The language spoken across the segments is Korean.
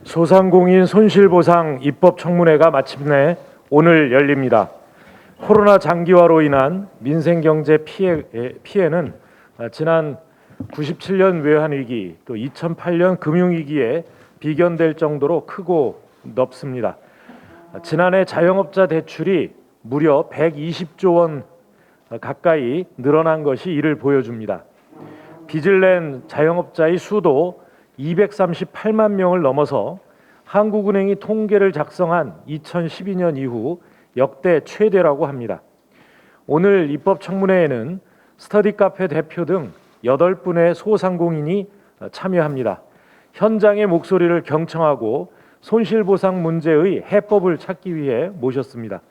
소상공인 손실보상 입법청문회가 마침내 오늘 열립니다. 코로나 장기화로 인한 민생경제 피해는 지난 97년 외환위기, 또 2008년 금융위기에 비견될 정도로 크고 넓습니다. 지난해 자영업자 대출이 무려 120조 원 가까이 늘어난 것이 이를 보여줍니다. 빚을 낸 자영업자의 수도 238만 명을 넘어서 한국은행이 통계를 작성한 2012년 이후 역대 최대라고 합니다. 오늘 입법청문회에는 스터디카페 대표 등 8분의 소상공인이 참여합니다. 현장의 목소리를 경청하고 손실보상 문제의 해법을 찾기 위해 모셨습니다.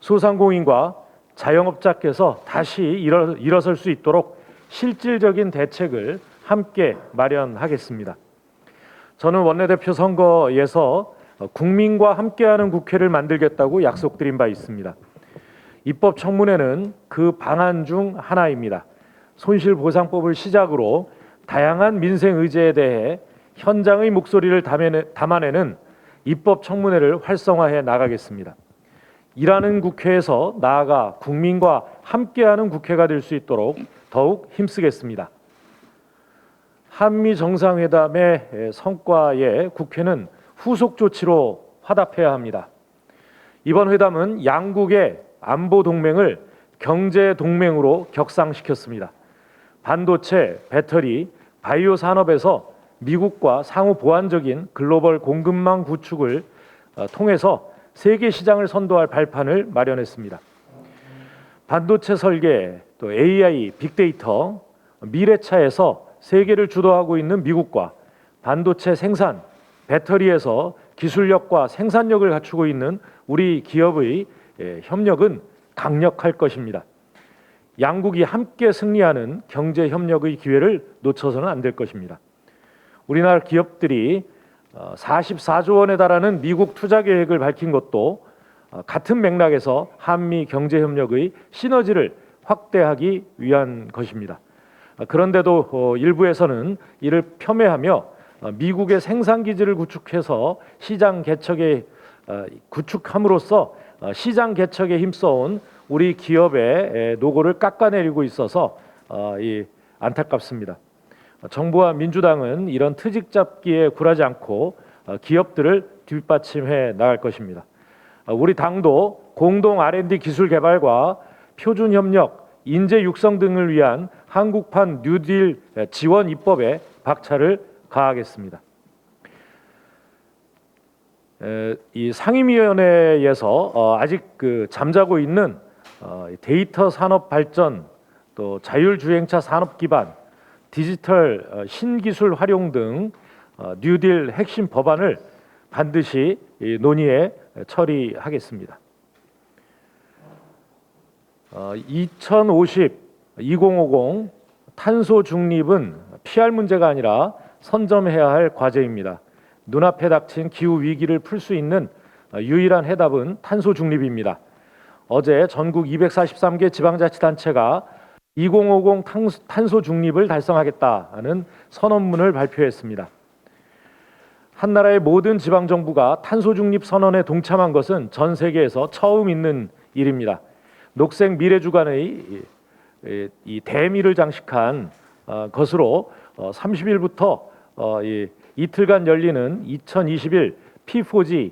소상공인과 자영업자께서 다시 일어설 수 있도록 실질적인 대책을 함께 마련하겠습니다. 저는 원내대표 선거에서 국민과 함께하는 국회를 만들겠다고 약속드린 바 있습니다. 입법청문회는 그 방안 중 하나입니다. 손실보상법을 시작으로 다양한 민생 의제에 대해 현장의 목소리를 담아내는 입법청문회를 활성화해 나가겠습니다. 일하는 국회에서 나아가 국민과 함께하는 국회가 될 수 있도록 더욱 힘쓰겠습니다. 한미 정상회담의 성과에 국회는 후속 조치로 화답해야 합니다. 이번 회담은 양국의 안보 동맹을 경제 동맹으로 격상시켰습니다. 반도체, 배터리, 바이오 산업에서 미국과 상호 보완적인 글로벌 공급망 구축을 통해서 세계 시장을 선도할 발판을 마련했습니다. 반도체 설계, 또 AI, 빅데이터, 미래차에서 세계를 주도하고 있는 미국과 반도체 생산, 배터리에서 기술력과 생산력을 갖추고 있는 우리 기업의 협력은 강력할 것입니다. 양국이 함께 승리하는 경제 협력의 기회를 놓쳐서는 안 될 것입니다. 우리나라 기업들이 44조 원에 달하는 미국 투자 계획을 밝힌 것도 같은 맥락에서 한미 경제 협력의 시너지를 확대하기 위한 것입니다. 그런데도 일부에서는 이를 폄훼하며 미국의 생산 기지를 구축해서 시장 개척에 구축함으로써 시장 개척에 힘써온 우리 기업의 노고를 깎아내리고 있어서 안타깝습니다. 정부와 민주당은 이런 트집 잡기에 굴하지 않고 기업들을 뒷받침해 나갈 것입니다. 우리 당도 공동 R&D 기술 개발과 표준 협력, 인재 육성 등을 위한 한국판 뉴딜 지원 입법에 박차를 가하겠습니다. 이 상임위원회에서 아직 잠자고 있는 데이터 산업 발전, 또 자율주행차 산업 기반, 디지털 신기술 활용 등 뉴딜 핵심 법안을 반드시 논의해 처리하겠습니다. 2050 탄소 중립은 피할 문제가 아니라 선점해야 할 과제입니다. 눈앞에 닥친 기후 위기를 풀 수 있는 유일한 해답은 탄소 중립입니다. 어제 전국 243개 지방자치단체가 2050 탄소 중립을 달성하겠다는 선언문을 발표했습니다. 한나라의 모든 지방정부가 탄소 중립 선언에 동참한 것은 전 세계에서 처음 있는 일입니다. 녹색 미래주간의 이 대미를 장식한 것으로 30일부터 이틀간 열리는 2021 P4G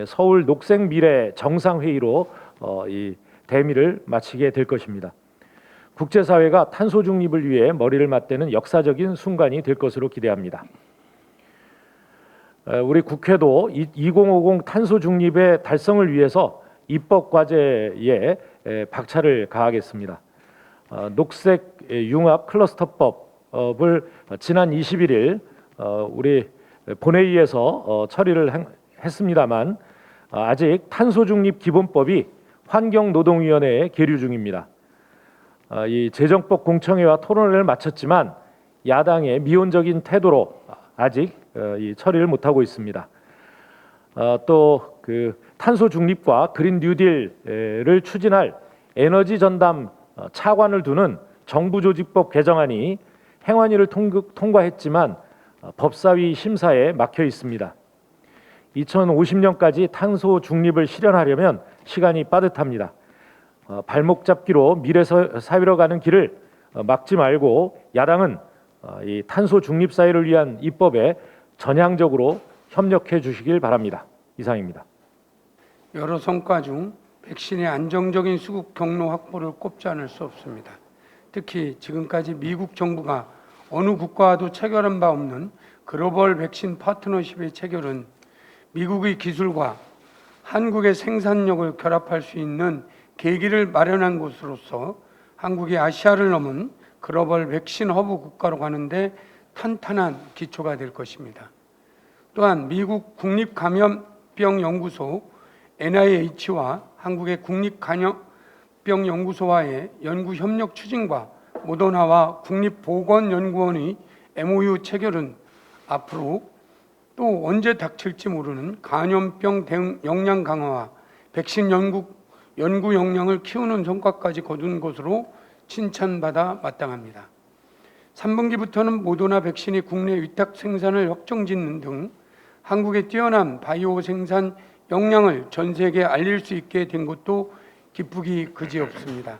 서울 녹색 미래 정상회의로 이 대미를 마치게 될 것입니다. 국제사회가 탄소 중립을 위해 머리를 맞대는 역사적인 순간이 될 것으로 기대합니다. 우리 국회도 2050 탄소 중립의 달성을 위해서 입법 과제에 박차를 가하겠습니다. 녹색 융합 클러스터법을 지난 21일 우리 본회의에서 처리를 했습니다만 아직 탄소 중립 기본법이 환경노동위원회에 계류 중입니다. 이 재정법 공청회와 토론회를 마쳤지만 야당의 미온적인 태도로 아직 이 처리를 못하고 있습니다. 또 탄소 중립과 그린 뉴딜을 추진할 에너지 전담 차관을 두는 정부조직법 개정안이 행안위를 통과했지만 법사위 심사에 막혀 있습니다. 2050년까지 탄소 중립을 실현하려면 시간이 빠듯합니다. 발목 잡기로 미래 사회로 가는 길을 막지 말고 야당은 이 탄소 중립 사회를 위한 입법에 전향적으로 협력해 주시길 바랍니다. 이상입니다. 여러 성과 중 백신의 안정적인 수급 경로 확보를 꼽지 않을 수 없습니다. 특히 지금까지 미국 정부가 어느 국가와도 체결한 바 없는 글로벌 백신 파트너십의 체결은 미국의 기술과 한국의 생산력을 결합할 수 있는 계기를 마련한 것으로서 한국이 아시아를 넘은 글로벌 백신 허브 국가로 가는데 탄탄한 기초가 될 것입니다. 또한 미국 국립감염병연구소 NIH와 한국의 국립감염병연구소와의 연구협력 추진과 모더나와 국립보건연구원의 MOU 체결은 앞으로 또 언제 닥칠지 모르는 감염병 대응 역량 강화와 백신 연구 역량을 키우는 성과까지 거둔 것으로 칭찬받아 마땅합니다. 3분기부터는 모더나 백신이 국내 위탁 생산을 확정짓는 등 한국의 뛰어난 바이오 생산 역량을 전 세계에 알릴 수 있게 된 것도 기쁘기 그지없습니다.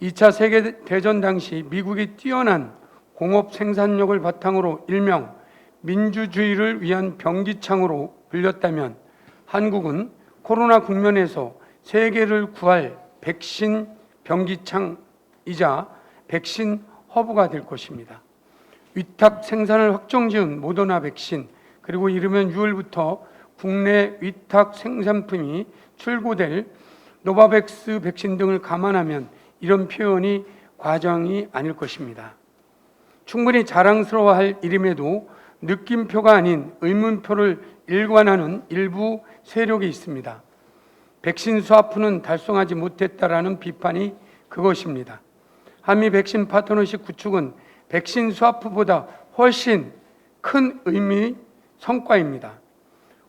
2차 세계대전 당시 미국이 뛰어난 공업 생산력을 바탕으로 일명 민주주의를 위한 병기창으로 불렸다면 한국은 코로나 국면에서 세계를 구할 백신 병기창이자 백신 허브가 될 것입니다. 위탁 생산을 확정지은 모더나 백신, 그리고 이르면 6월부터 국내 위탁 생산품이 출고될 노바백스 백신 등을 감안하면 이런 표현이 과장이 아닐 것입니다. 충분히 자랑스러워할 일임에도 느낌표가 아닌 의문표를 일관하는 일부 세력이 있습니다. 백신 스와프는 달성하지 못했다라는 비판이 그것입니다. 한미 백신 파트너십 구축은 백신 스와프보다 훨씬 큰 의미 성과입니다.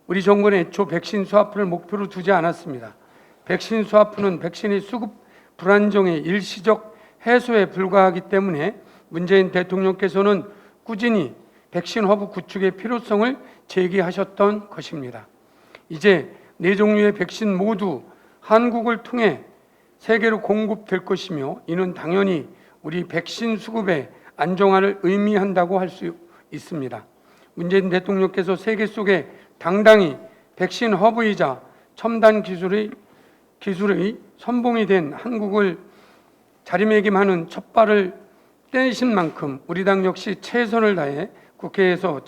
우리 정부는 애초 백신 스와프를 목표로 두지 않았습니다. 백신 스와프는 백신의 수급 불안정의 일시적 해소에 불과하기 때문에 문재인 대통령께서는 꾸준히 백신 허브 구축의 필요성을 제기하셨던 것입니다. 이제 네 종류의 백신 모두 한국을 통해 세계로 공급될 것이며 이는 당연히 우리 백신 수급의 안정화를 의미한다고 할 수 있습니다. 문재인 대통령께서 세계 속에 당당히 백신 허브이자 첨단 기술의 선봉이 된 한국을 자리매김하는 첫발을 떼신 만큼 우리 당 역시 최선을 다해 국회에서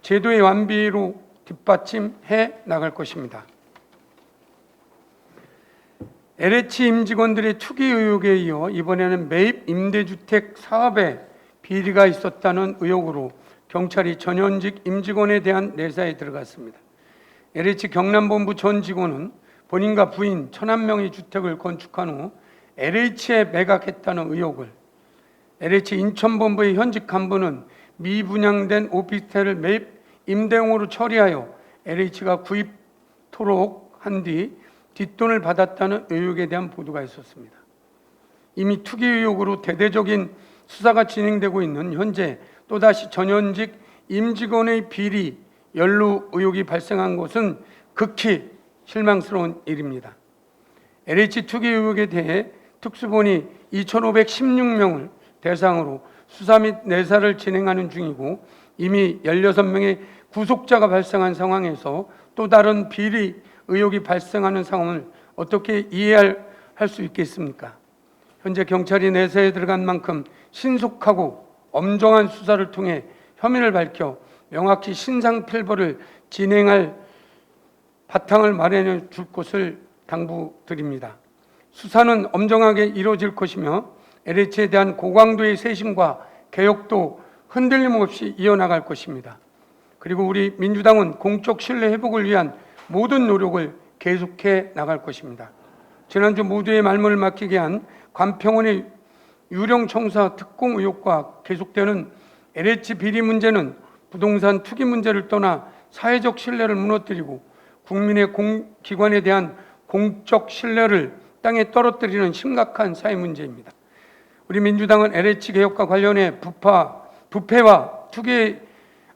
제도의 완비로 뒷받침해 나갈 것입니다. LH 임직원들의 투기 의혹에 이어 이번에는 매입 임대주택 사업에 비리가 있었다는 의혹으로 경찰이 전현직 임직원에 대한 내사에 들어갔습니다. LH 경남본부 전 직원은 본인과 부인 1,000명의 주택을 건축한 후 LH에 매각했다는 의혹을, LH 인천본부의 현직 간부는 미분양된 오피스텔을 매입 임대용으로 처리하여 LH가 구입토록 한 뒤 뒷돈을 받았다는 의혹에 대한 보도가 있었습니다. 이미 투기 의혹으로 대대적인 수사가 진행되고 있는 현재 또다시 전현직 임직원의 비리 연루 의혹이 발생한 것은 극히 실망스러운 일입니다. LH 투기 의혹에 대해 특수본이 2,516명을 대상으로 수사 및 내사를 진행하는 중이고 이미 16명의 구속자가 발생한 상황에서 또 다른 비리 의혹이 발생하는 상황을 어떻게 이해할 수 있겠습니까? 현재 경찰이 내사에 들어간 만큼 신속하고 엄정한 수사를 통해 혐의를 밝혀 명확히 신상필벌을 진행할 바탕을 마련해 줄 것을 당부드립니다. 수사는 엄정하게 이루어질 것이며 LH에 대한 고강도의 세심과 개혁도 흔들림 없이 이어나갈 것입니다. 그리고 우리 민주당은 공적 신뢰 회복을 위한 모든 노력을 계속해 나갈 것입니다. 지난주 모두의 말문을 막히게 한 관평원의 유령 청사 특공 의혹과 계속되는 LH 비리 문제는 부동산 투기 문제를 떠나 사회적 신뢰를 무너뜨리고 국민의 기관에 대한 공적 신뢰를 땅에 떨어뜨리는 심각한 사회 문제입니다. 우리 민주당은 LH 개혁과 관련해 부패와 투기의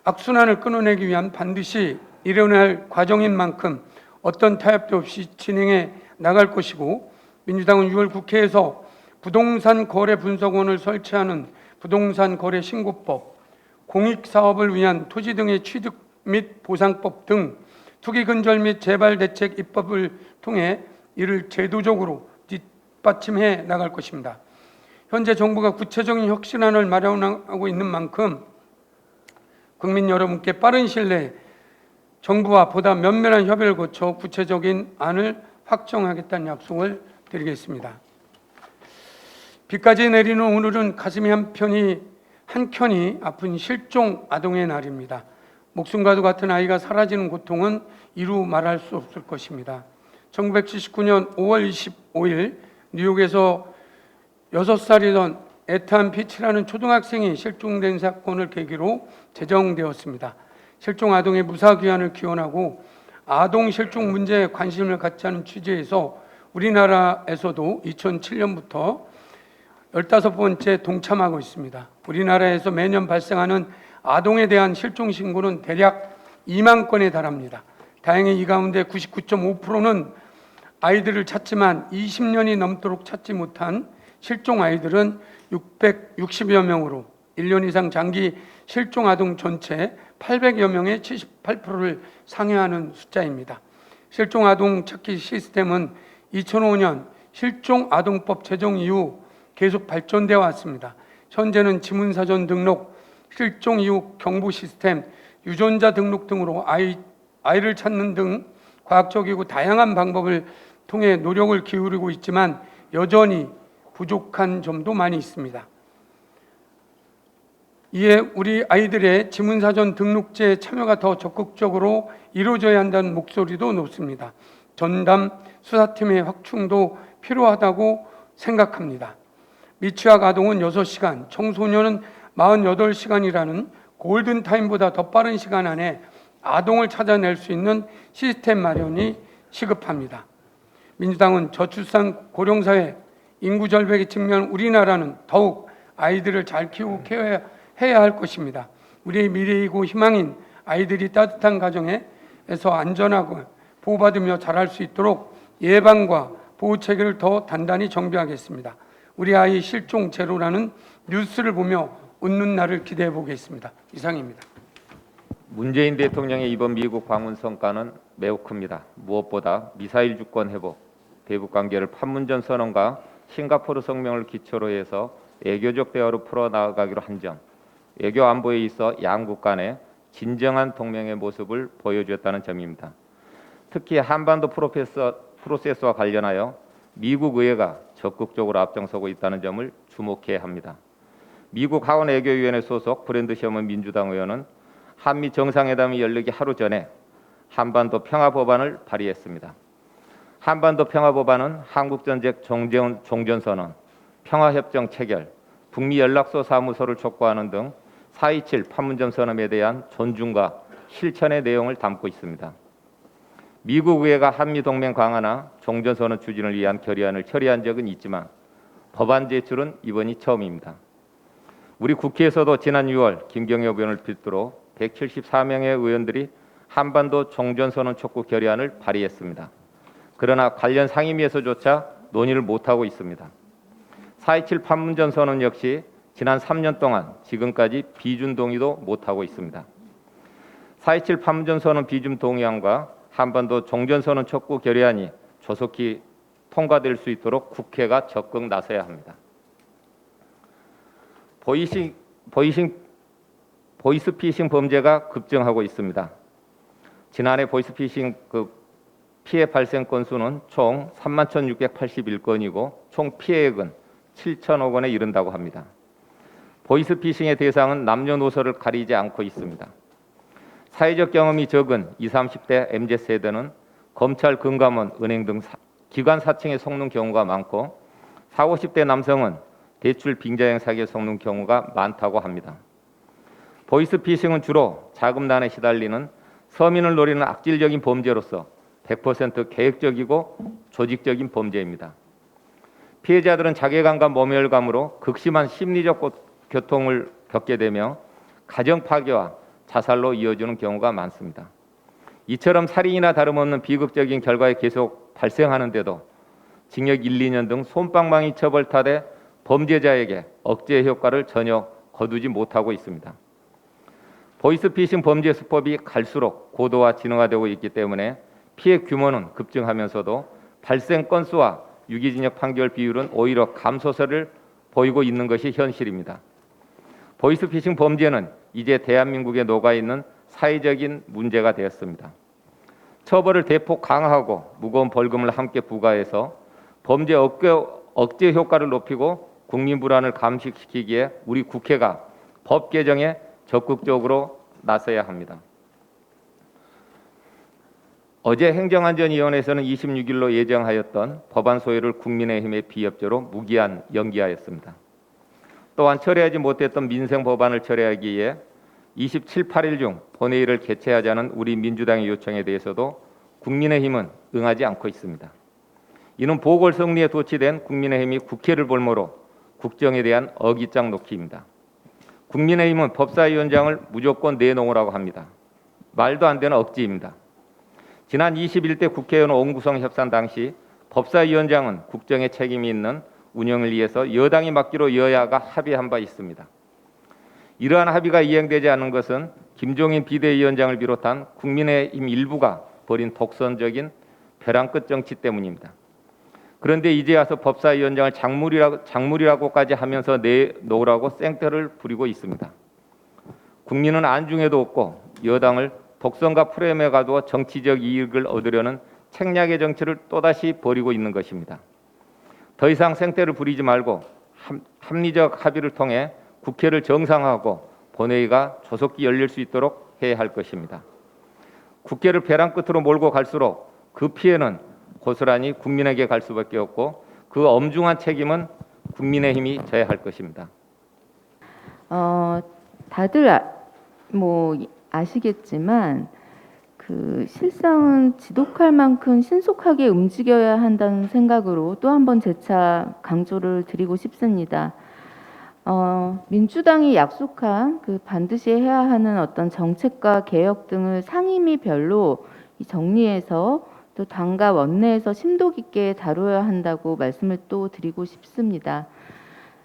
악순환을 끊어내기 위한 반드시 일어날 과정인 만큼 어떤 타협도 없이 진행해 나갈 것이고, 민주당은 6월 국회에서 부동산 거래 분석원을 설치하는 부동산 거래 신고법, 공익사업을 위한 토지 등의 취득 및 보상법 등 투기 근절 및 재발 대책 입법을 통해 이를 제도적으로 뒷받침해 나갈 것입니다. 현재 정부가 구체적인 혁신안을 마련하고 있는 만큼 국민 여러분께 빠른 시일 내에 정부와 보다 면밀한 협의를 거쳐 구체적인 안을 확정하겠다는 약속을 드리겠습니다. 비까지 내리는 오늘은 가슴이 한켠이 아픈 실종 아동의 날입니다. 목숨과도 같은 아이가 사라지는 고통은 이루 말할 수 없을 것입니다. 1979년 5월 25일 뉴욕에서 6살이던 에탄 피치라는 초등학생이 실종된 사건을 계기로 제정되었습니다. 실종 아동의 무사 귀환을 기원하고 아동 실종 문제에 관심을 갖지 않은 취지에서 우리나라에서도 2007년부터 15번째 동참하고 있습니다. 우리나라에서 매년 발생하는 아동에 대한 실종 신고는 대략 2만 건에 달합니다. 다행히 이 가운데 99.5%는 아이들을 찾지만 20년이 넘도록 찾지 못한 실종 아이들은 660여 명으로 1년 이상 장기 실종 아동 전체 800여 명의 78%를 상회하는 숫자입니다. 실종 아동 찾기 시스템은 2005년 실종 아동법 제정 이후 계속 발전되어 왔습니다. 현재는 지문사전 등록, 실종 이후 경보 시스템, 유전자 등록 등으로 아이를 찾는 등 과학적이고 다양한 방법을 통해 노력을 기울이고 있지만 여전히 부족한 점도 많이 있습니다. 이에 우리 아이들의 지문사전 등록제에 참여가 더 적극적으로 이루어져야 한다는 목소리도 높습니다. 전담 수사팀의 확충도 필요하다고 생각합니다. 미취학 아동은 6시간, 청소년은 48시간이라는 골든타임보다 더 빠른 시간 안에 아동을 찾아낼 수 있는 시스템 마련이 시급합니다. 민주당은 저출산 고령사회, 인구 절벽에 직면한 우리나라는 더욱 아이들을 잘 키우고 케어해야 할 것입니다. 우리의 미래이고 희망인 아이들이 따뜻한 가정에서 안전하고 보호받으며 자랄 수 있도록 예방과 보호 체계를 더 단단히 정비하겠습니다. 우리 아이 실종 제로라는 뉴스를 보며 웃는 날을 기대해 보겠습니다. 이상입니다. 문재인 대통령의 이번 미국 방문 성과는 매우 큽니다. 무엇보다 미사일 주권 회복, 대북 관계를 판문점 선언과 싱가포르 성명을 기초로 해서 외교적 대화로 풀어나가기로 한 점, 외교 안보에 있어 양국 간의 진정한 동맹의 모습을 보여주었다는 점입니다. 특히 한반도 프로세스와 관련하여 미국 의회가 적극적으로 앞장서고 있다는 점을 주목해야 합니다. 미국 하원 외교위원회 소속 브랜드 셔먼 민주당 의원은 한미 정상회담이 열리기 하루 전에 한반도 평화법안을 발의했습니다. 한반도 평화법안은 한국전쟁 종전선언, 평화협정 체결, 북미 연락소 사무소를 촉구하는 등 4.27 판문점 선언에 대한 존중과 실천의 내용을 담고 있습니다. 미국 의회가 한미동맹 강화나 종전선언 추진을 위한 결의안을 처리한 적은 있지만 법안 제출은 이번이 처음입니다. 우리 국회에서도 지난 6월 김경엽 의원을 필두로 174명의 의원들이 한반도 종전선언 촉구 결의안을 발의했습니다. 그러나 관련 상임위에서조차 논의를 못하고 있습니다. 4.27 판문점 선언 역시 지난 3년 동안 지금까지 비준 동의도 못하고 있습니다. 4.27 판문점 선언 비준 동의안과 한반도 종전선언 촉구 결의안이 조속히 통과될 수 있도록 국회가 적극 나서야 합니다. 보이스피싱 범죄가 급증하고 있습니다. 지난해 보이스피싱 피해 발생 건수는 총 31,681건이고 총 피해액은 7천억 원에 이른다고 합니다. 보이스피싱의 대상은 남녀노소를 가리지 않고 있습니다. 사회적 경험이 적은 20, 30대 MZ세대는 검찰, 금감원, 은행 등 기관 사칭에 속는 경우가 많고 40, 50대 남성은 대출 빙자형 사기에 속는 경우가 많다고 합니다. 보이스피싱은 주로 자금난에 시달리는 서민을 노리는 악질적인 범죄로서 100% 계획적이고 조직적인 범죄입니다. 피해자들은 자괴감과 모멸감으로 극심한 심리적 고통을 겪게 되며 가정 파괴와 자살로 이어지는 경우가 많습니다. 이처럼 살인이나 다름없는 비극적인 결과가 계속 발생하는데도 징역 1, 2년 등 솜방망이 처벌 탓에 범죄자에게 억제 효과를 전혀 거두지 못하고 있습니다. 보이스피싱 범죄 수법이 갈수록 고도화 진화되고 있기 때문에 피해 규모는 급증하면서도 발생 건수와 유기징역 판결 비율은 오히려 감소세를 보이고 있는 것이 현실입니다. 보이스피싱 범죄는 이제 대한민국에 녹아있는 사회적인 문제가 되었습니다. 처벌을 대폭 강화하고 무거운 벌금을 함께 부과해서 범죄 억제 효과를 높이고 국민 불안을 감식시키기에 우리 국회가 법 개정에 적극적으로 나서야 합니다. 어제 행정안전위원회에서는 26일로 예정하였던 법안 소위를 국민의힘의 비협조로 무기한 연기하였습니다. 또한 처리하지 못했던 민생 법안을 처리하기 위해 27, 8일 중 본회의를 개최하자는 우리 민주당의 요청에 대해서도 국민의힘은 응하지 않고 있습니다. 이는 보궐선거에 도취된 국민의힘이 국회를 볼모로 국정에 대한 어깃장 놓기입니다. 국민의힘은 법사위원장을 무조건 내놓으라고 합니다. 말도 안 되는 억지입니다. 지난 21대 국회의원 원구성 협상 당시 법사위원장은 국정에 책임이 있는 운영을 위해서 여당이 맡기로 여야가 합의한 바 있습니다. 이러한 합의가 이행되지 않은 것은 김종인 비대위원장을 비롯한 국민의힘 일부가 벌인 독선적인 벼랑 끝 정치 때문입니다. 그런데 이제 와서 법사위원장을 작물이라고까지 하면서 내놓으라고 생떼를 부리고 있습니다. 국민은 안중에도 없고 여당을 독선과 프레임에 가두어 정치적 이익을 얻으려는 책략의 정치를 또다시 벌이고 있는 것입니다. 더 이상 생떼를 부리지 말고 합리적 합의를 통해 국회를 정상화하고 본회의가 조속히 열릴 수 있도록 해야 할 것입니다. 국회를 벼랑 끝으로 몰고 갈수록 그 피해는 고스란히 국민에게 갈 수밖에 없고 그 엄중한 책임은 국민의힘이 져야 할 것입니다. 다들 아시겠지만 실상은 지독할 만큼 신속하게 움직여야 한다는 생각으로 또 한 번 재차 강조를 드리고 싶습니다. 민주당이 약속한 반드시 해야 하는 어떤 정책과 개혁 등을 상임위별로 정리해서 또 당과 원내에서 심도 깊게 다뤄야 한다고 말씀을 또 드리고 싶습니다.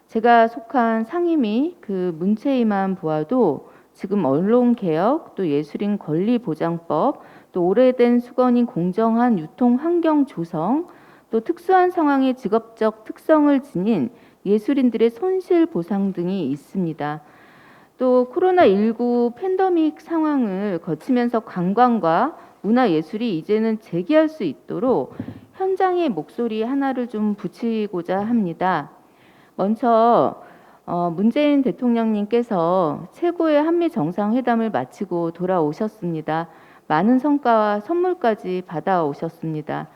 제가 속한 상임위 문체위만 보아도 지금 언론개혁, 또 예술인 권리보장법, 또 오래된 수건인 공정한 유통 환경 조성, 또 특수한 상황의 직업적 특성을 지닌 예술인들의 손실 보상 등이 있습니다. 또 코로나19 팬데믹 상황을 거치면서 관광과 문화예술이 이제는 재기할 수 있도록 현장의 목소리 하나를 좀 붙이고자 합니다. 먼저 문재인 대통령님께서 최고의 한미 정상회담을 마치고 돌아오셨습니다. 많은 성과와 선물까지 받아오셨습니다.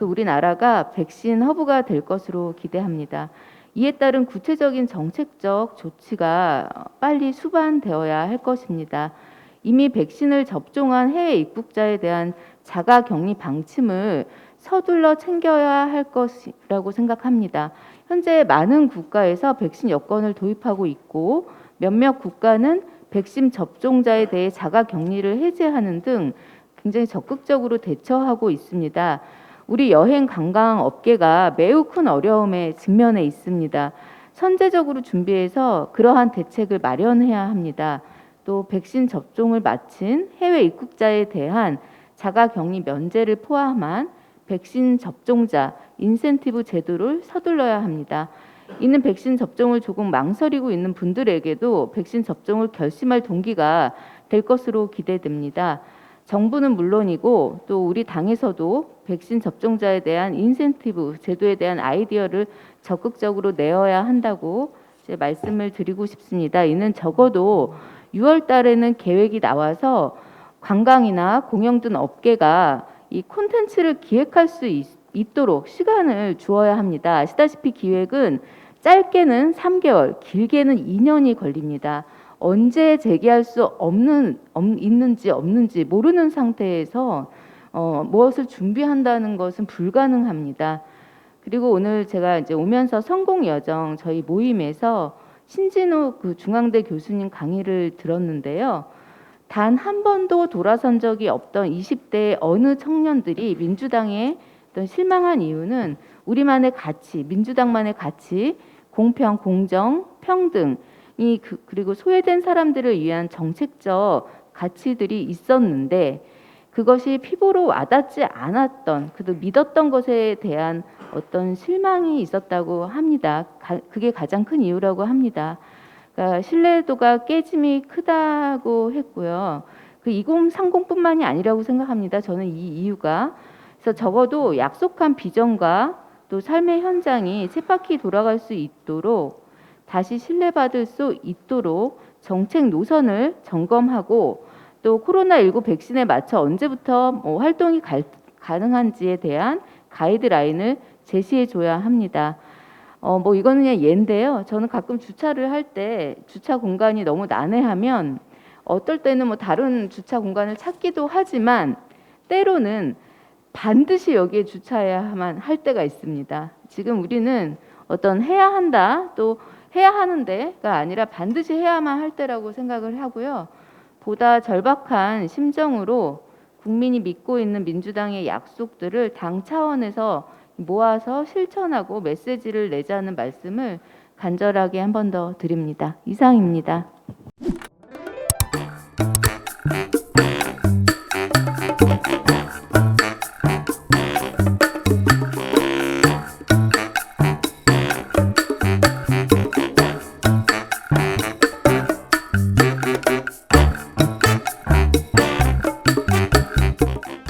우리나라가 백신 허브가 될 것으로 기대합니다. 이에 따른 구체적인 정책적 조치가 빨리 수반되어야 할 것입니다. 이미 백신을 접종한 해외 입국자에 대한 자가격리 방침을 서둘러 챙겨야 할 것이라고 생각합니다. 현재 많은 국가에서 백신 여권을 도입하고 있고 몇몇 국가는 백신 접종자에 대해 자가격리를 해제하는 등 굉장히 적극적으로 대처하고 있습니다. 우리 여행 관광 업계가 매우 큰 어려움에 직면해 있습니다. 선제적으로 준비해서 그러한 대책을 마련해야 합니다. 또 백신 접종을 마친 해외 입국자에 대한 자가격리 면제를 포함한 백신 접종자 인센티브 제도를 서둘러야 합니다. 이는 백신 접종을 조금 망설이고 있는 분들에게도 백신 접종을 결심할 동기가 될 것으로 기대됩니다. 정부는 물론이고 또 우리 당에서도 백신 접종자에 대한 인센티브 제도에 대한 아이디어를 적극적으로 내어야 한다고 이제 말씀을 드리고 싶습니다. 이는 적어도 6월 달에는 계획이 나와서 관광이나 공연 등 업계가 이 콘텐츠를 기획할 수 있도록 시간을 주어야 합니다. 아시다시피 기획은 짧게는 3개월, 길게는 2년이 걸립니다. 언제 재개할 수 있는지 없는지 모르는 상태에서 무엇을 준비한다는 것은 불가능합니다. 그리고 오늘 제가 이제 오면서 성공 여정 저희 모임에서 신진우 중앙대 교수님 강의를 들었는데요. 단 한 번도 돌아선 적이 없던 20대의 어느 청년들이 민주당에 어떤 실망한 이유는 우리만의 가치, 민주당만의 가치, 공평, 공정, 평등이 그리고 소외된 사람들을 위한 정책적 가치들이 있었는데 그것이 피부로 와닿지 않았던, 그래도 믿었던 것에 대한 어떤 실망이 있었다고 합니다. 그게 가장 큰 이유라고 합니다. 그러니까 신뢰도가 깨짐이 크다고 했고요. 그 2030뿐만이 아니라고 생각합니다. 저는 이 이유가 그래서 적어도 약속한 비전과 또 삶의 현장이 쳇바퀴 돌아갈 수 있도록 다시 신뢰받을 수 있도록 정책 노선을 점검하고 또 코로나19 백신에 맞춰 언제부터 활동이 가능한지에 대한 가이드라인을 제시해 줘야 합니다. 이거는 그냥 예인데요. 저는 가끔 주차를 할 때 주차 공간이 너무 난해하면 어떨 때는 다른 주차 공간을 찾기도 하지만 때로는 반드시 여기에 주차해야만 할 때가 있습니다. 지금 우리는 어떤 해야 한다 또 해야 하는데가 아니라 반드시 해야만 할 때라고 생각을 하고요. 보다 절박한 심정으로 국민이 믿고 있는 민주당의 약속들을 당 차원에서 모아서 실천하고 메시지를 내자는 말씀을 간절하게 한 번 더 드립니다. 이상입니다.